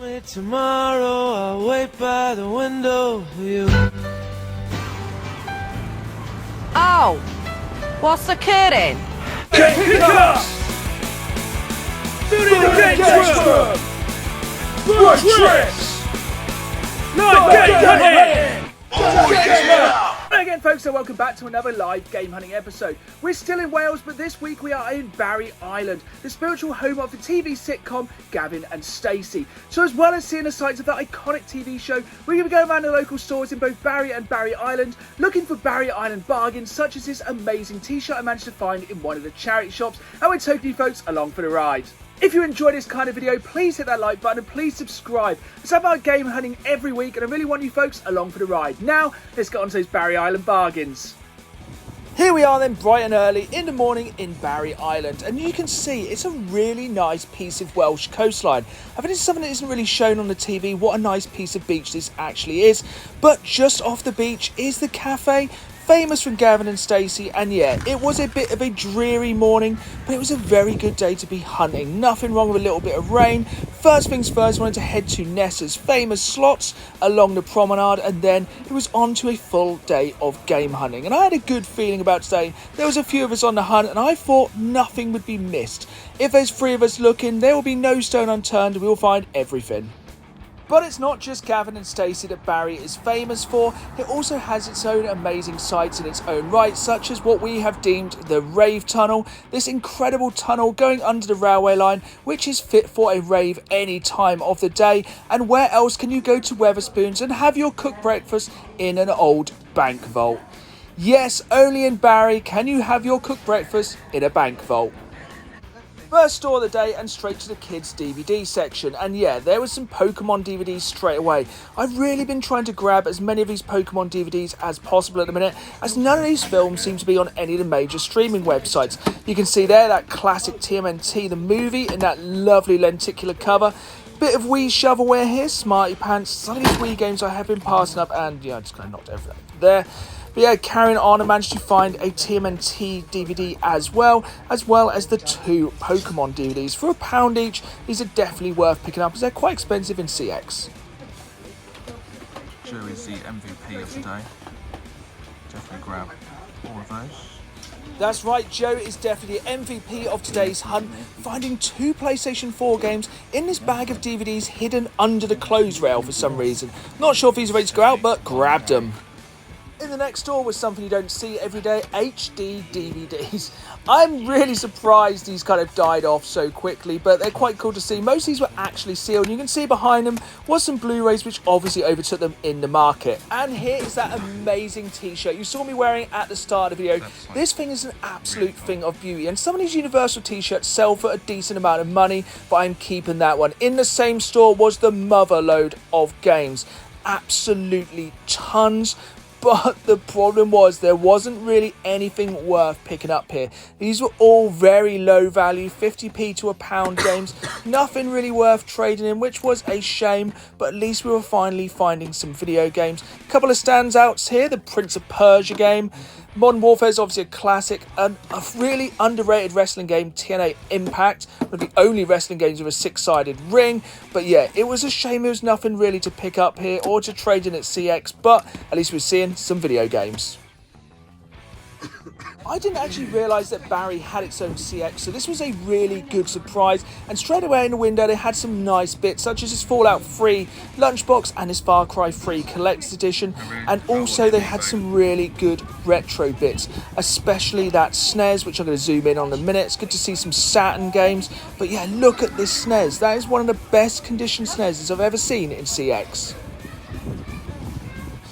me tomorrow, I'll wait by the window for you. Oh, what's occurring? Kick us! Studio Games World Tricks! Live Game Hunting! Again folks, so welcome back to another live game hunting episode. We're still in Wales, but this week we are in Barry Island, the spiritual home of the TV sitcom Gavin and Stacy. So as well as seeing the sights of that iconic TV show, we're going to be going around the local stores in both Barry and Barry Island, looking for Barry Island bargains such as this amazing t-shirt I managed to find in one of the charity shops, and we're taking you folks along for the ride. If you enjoy this kind of video, please hit that like button and please subscribe. It's about game hunting every week and I really want you folks along for the ride. Now, let's get on to those Barry Island bargains. Here we are then, bright and early in the morning in Barry Island, and you can see it's a really nice piece of Welsh coastline. I think it's something that isn't really shown on the TV, what a nice piece of beach this actually is. But just off the beach is the cafe, famous from Gavin and Stacy, and yeah, it was a bit of a dreary morning, but it was a very good day to be hunting. Nothing wrong with a little bit of rain. First things first, wanted to head to Nessa's famous slots along the promenade, and then it was on to a full day of game hunting. And I had a good feeling about today. There was a few of us on the hunt, and I thought nothing would be missed. If there's 3 of us looking, there will be no stone unturned, we will find everything. But it's not just Gavin and Stacy that Barry is famous for, it also has its own amazing sights in its own right, such as what we have deemed the rave tunnel, this incredible tunnel going under the railway line, which is fit for a rave any time of the day. And where else can you go to Wetherspoons and have your cooked breakfast in an old bank vault? Yes, only in Barry can you have your cooked breakfast in a bank vault. First store of the day and straight to the kids DVD section, and yeah, there was some Pokemon DVDs straight away. I've really been trying to grab as many of these Pokemon DVDs as possible at the minute, as none of these films seem to be on any of the major streaming websites. You can see there that classic TMNT the movie in that lovely lenticular cover. Bit of Wii shovelware here, Smarty Pants, some of these Wii games I have been passing up, and yeah, I just kind of knocked everything there. But yeah, carrying on, I managed to find a TMNT DVD as well as the 2 Pokemon DVDs. For £1 each, these are definitely worth picking up as they're quite expensive in CX. Joe is the MVP of today. Definitely grab all of those. That's right, Joe is definitely the MVP of today's hunt, finding 2 PlayStation 4 games in this bag of DVDs hidden under the clothes rail for some reason. Not sure if these are ready to go out, but grabbed them. In the next store was something you don't see every day, HD DVDs. I'm really surprised these kind of died off so quickly, but they're quite cool to see. Most of these were actually sealed, and you can see behind them was some Blu-rays which obviously overtook them in the market. And here is that amazing t-shirt you saw me wearing at the start of the video. This thing is an absolute thing of beauty, and some of these Universal t-shirts sell for a decent amount of money, but I'm keeping that one. In the same store was the mother load of games. Absolutely tons. But the problem was there wasn't really anything worth picking up here. These were all very low value, 50p to £1 games. Nothing really worth trading in, which was a shame. But at least we were finally finding some video games. A couple of standouts here, the Prince of Persia game. Modern Warfare is obviously a classic, and a really underrated wrestling game, TNA Impact, one of the only wrestling games with a 6-sided ring. But yeah, it was a shame there was nothing really to pick up here or to trade in at CX, but at least we're seeing some video games. I didn't actually realise that Barry had its own CX, so this was a really good surprise. And straight away in the window, they had some nice bits, such as this Fallout 3 lunchbox and this Far Cry 3 Collector's Edition. And also they had some really good retro bits, especially that SNES, which I'm going to zoom in on in a minute. It's good to see some Saturn games. But yeah, look at this SNES. That is one of the best conditioned SNESs I've ever seen in CX.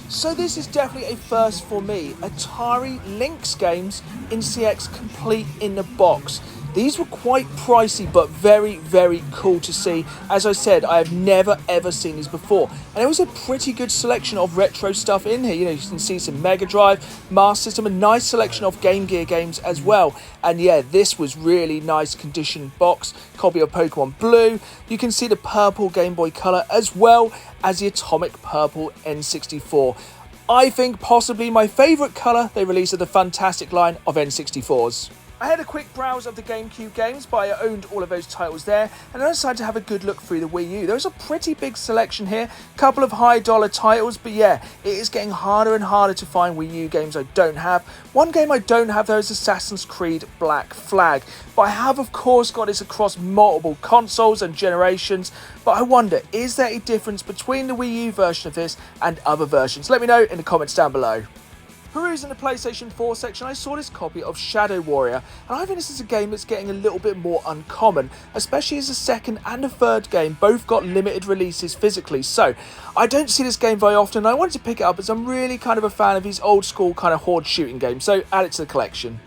So this is definitely a first for me. Atari Lynx games in CX complete in the box. These were quite pricey, but very, very cool to see. As I said, I have never ever seen these before. And there was a pretty good selection of retro stuff in here. You know, you can see some Mega Drive, Master System, a nice selection of Game Gear games as well. And yeah, this was really nice conditioned box. Copy of Pokemon Blue. You can see the purple Game Boy Color as well as the Atomic Purple N64. I think possibly my favourite colour they released of the fantastic line of N64s. I had a quick browse of the GameCube games, but I owned all of those titles there, and I decided to have a good look through the Wii U. There was a pretty big selection here, a couple of high dollar titles, but yeah, it is getting harder and harder to find Wii U games I don't have. One game I don't have though is Assassin's Creed Black Flag, but I have of course got this across multiple consoles and generations, but I wonder, is there a difference between the Wii U version of this and other versions? Let me know in the comments down below. Perusing the PlayStation 4 section, I saw this copy of Shadow Warrior, and I think this is a game that's getting a little bit more uncommon, especially as the second and the third game both got limited releases physically, so I don't see this game very often, and I wanted to pick it up as I'm really kind of a fan of these old school kind of horde shooting games, so add it to the collection.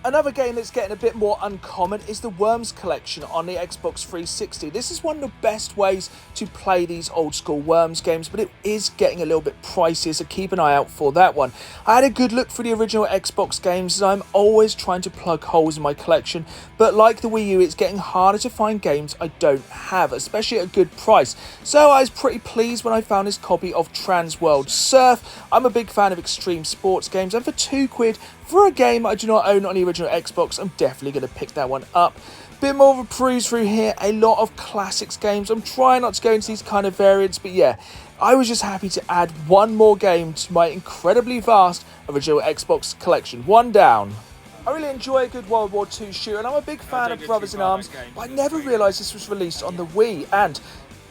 Another game that's getting a bit more uncommon is the Worms collection on the Xbox 360. This is one of the best ways to play these old school Worms games, but it is getting a little bit pricey, so keep an eye out for that one. I had a good look for the original Xbox games, as I'm always trying to plug holes in my collection, but like the Wii U, it's getting harder to find games I don't have, especially at a good price. So I was pretty pleased when I found this copy of Trans World Surf. I'm a big fan of extreme sports games, and for £2 for a game I do not own on the original Xbox, I'm definitely going to pick that one up. Bit more of a peruse through here, a lot of classics games. I'm trying not to go into these kind of variants, but yeah, I was just happy to add one more game to my incredibly vast original Xbox collection. One down. I really enjoy a good World War II shooter, and I'm a big fan of Brothers in Arms, but I never realised this was released on the Wii, and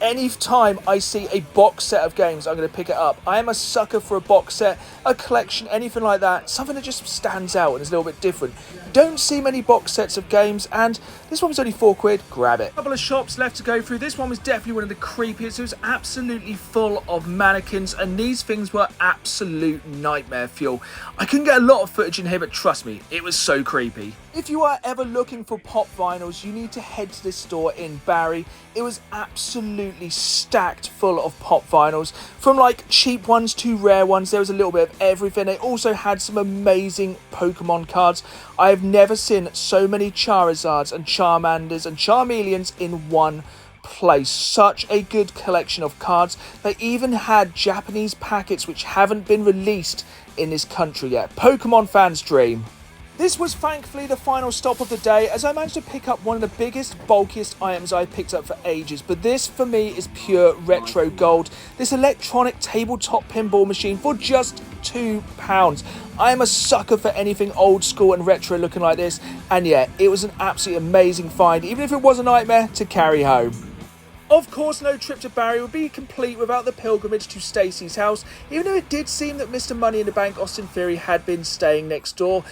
any time I see a box set of games, I'm going to pick it up. I am a sucker for a box set, a collection, anything like that. Something that just stands out and is a little bit different. Don't see many box sets of games, and this one was only £4. Grab it. A couple of shops left to go through. This one was definitely one of the creepiest. It was absolutely full of mannequins, and these things were absolute nightmare fuel. I couldn't get a lot of footage in here, but trust me, it was so creepy. If you are ever looking for pop vinyls, you need to head to this store in Barry. It was absolutely stacked full of pop vinyls, from like cheap ones to rare ones. There was a little bit of everything. They also had some amazing Pokemon cards. I have never seen so many Charizards and Charmanders and Charmeleons in one place. Such a good collection of cards. They even had Japanese packets which haven't been released in this country yet. Pokemon fans' dream. This was thankfully the final stop of the day, as I managed to pick up one of the biggest, bulkiest items I picked up for ages, but this for me is pure retro gold. This electronic tabletop pinball machine for just £2. I am a sucker for anything old school and retro looking like this, and yeah, it was an absolutely amazing find, even if it was a nightmare to carry home. Of course, no trip to Barry would be complete without the pilgrimage to Stacy's house, even though it did seem that Mr. Money in the Bank Austin Theory had been staying next door.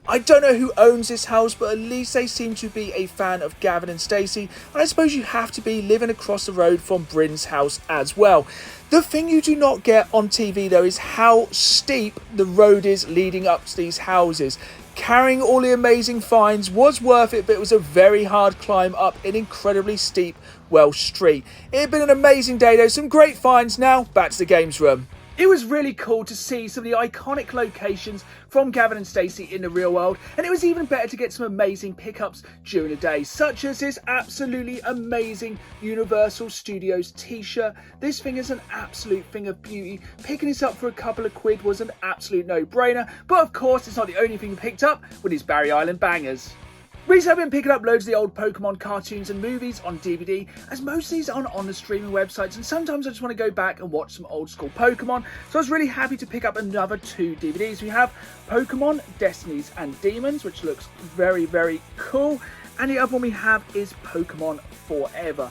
I don't know who owns this house, but at least they seem to be a fan of Gavin and Stacy, and I suppose you have to be living across the road from Bryn's house as well. The thing you do not get on TV though is how steep the road is leading up to these houses. Carrying all the amazing finds was worth it, but it was a very hard climb up an incredibly steep Welsh street. It had been an amazing day though, some great finds. Now back to the games room. It was really cool to see some of the iconic locations from Gavin and Stacy in the real world, and it was even better to get some amazing pickups during the day, such as this absolutely amazing Universal Studios t-shirt. This thing is an absolute thing of beauty. Picking this up for a couple of quid was an absolute no-brainer, but of course it's not the only thing we picked up with these Barry Island bangers. Recently I've been picking up loads of the old Pokemon cartoons and movies on DVD, as most of these aren't on the streaming websites, and sometimes I just want to go back and watch some old school Pokemon, so I was really happy to pick up another 2 DVDs. We have Pokemon Destinies and Demons, which looks very, very cool, and the other one we have is Pokemon Forever.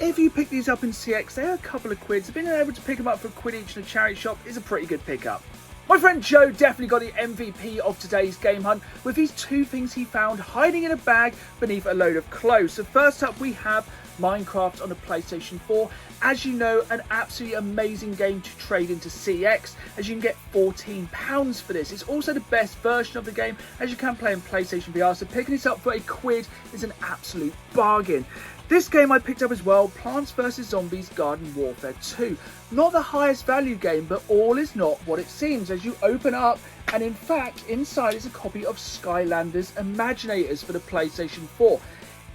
If you pick these up in CX, they're a couple of quid, so being able to pick them up for a quid each in a charity shop is a pretty good pickup. My friend Joe definitely got the MVP of today's game hunt with these 2 things he found hiding in a bag beneath a load of clothes. So first up we have Minecraft on the PlayStation 4. As you know, an absolutely amazing game to trade into CX, as you can get £14 for this. It's also the best version of the game, as you can play in PlayStation VR, so picking this up for a quid is an absolute bargain. This game I picked up as well, Plants vs Zombies Garden Warfare 2. Not the highest value game, but all is not what it seems as you open up, and in fact inside is a copy of Skylanders Imaginators for the PlayStation 4.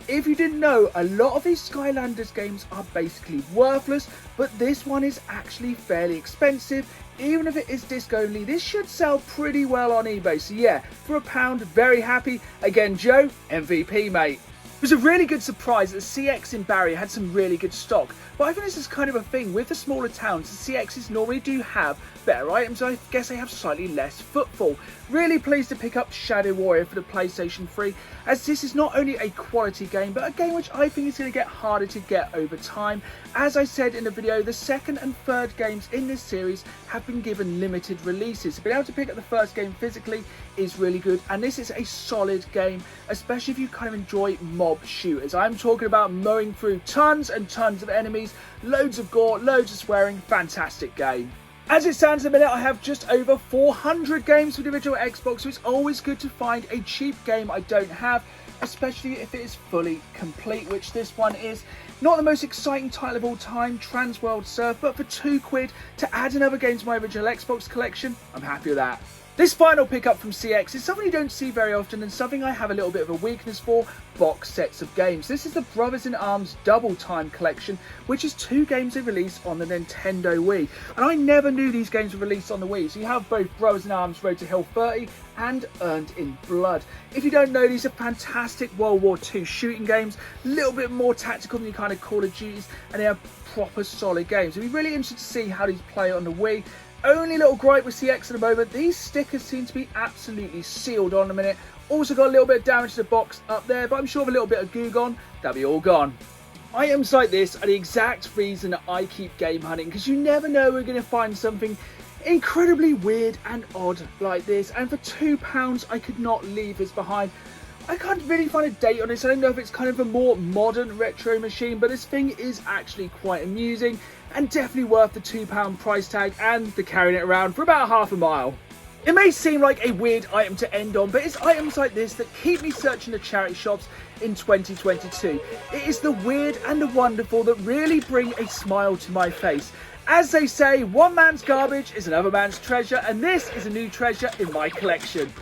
If you didn't know, a lot of these Skylanders games are basically worthless, but this one is actually fairly expensive. Even if it is disc only, this should sell pretty well on eBay. So yeah, for £1, very happy. Again, Joe, MVP, mate. It was a really good surprise that the CX in Barry had some really good stock, but I think this is kind of a thing with the smaller towns. The CXs normally do have better items, I guess they have slightly less footfall. Really pleased to pick up Shadow Warrior for the PlayStation 3, as this is not only a quality game, but a game which I think is going to get harder to get over time. As I said in the video, the second and third games in this series have been given limited releases. So being able to pick up the first game physically is really good, and this is a solid game, especially if you kind of enjoy mob shooters. I'm talking about mowing through tons and tons of enemies, loads of gore, loads of swearing, fantastic game. As it stands at the minute, I have just over 400 games for the original Xbox, so it's always good to find a cheap game I don't have, especially if it is fully complete, which this one is. Not the most exciting title of all time, Trans World Surf, but for £2 to add another game to my original Xbox collection, I'm happy with that. This final pickup from CX is something you don't see very often and something I have a little bit of a weakness for: box sets of games. This is the Brothers in Arms Double Time collection, which is 2 games they released on the Nintendo Wii. And I never knew these games were released on the Wii. So you have both Brothers in Arms Road to Hill 30 and Earned in Blood. If you don't know, these are fantastic World War II shooting games, a little bit more tactical than your kind of Call of Duties, and they are proper solid games. It'll be really interesting to see how these play on the Wii. Only little gripe with CX at the moment, these stickers seem to be absolutely sealed on a minute. Also got a little bit of damage to the box up there, but I'm sure with a little bit of goo gone, that'll be all gone. Items like this are the exact reason that I keep game hunting, because you never know we're going to find something incredibly weird and odd like this, and for £2 I could not leave this behind. I can't really find a date on this. I don't know if it's kind of a more modern retro machine, but this thing is actually quite amusing and definitely worth the £2 price tag and the carrying it around for about half a mile. It may seem like a weird item to end on, but it's items like this that keep me searching the charity shops in 2022. It is the weird and the wonderful that really bring a smile to my face. As they say, one man's garbage is another man's treasure, and this is a new treasure in my collection.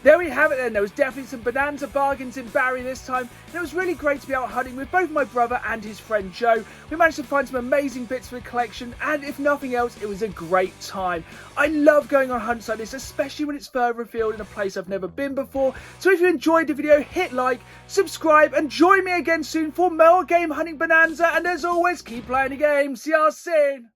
There we have it then. There was definitely some Bonanza bargains in Barry this time, and it was really great to be out hunting with both my brother and his friend Joe. We managed to find some amazing bits for the collection, and if nothing else, it was a great time. I love going on hunts like this, especially when it's further afield in a place I've never been before. So if you enjoyed the video, hit like, subscribe, and join me again soon for more game hunting bonanza. And as always, keep playing the game. See y'all soon.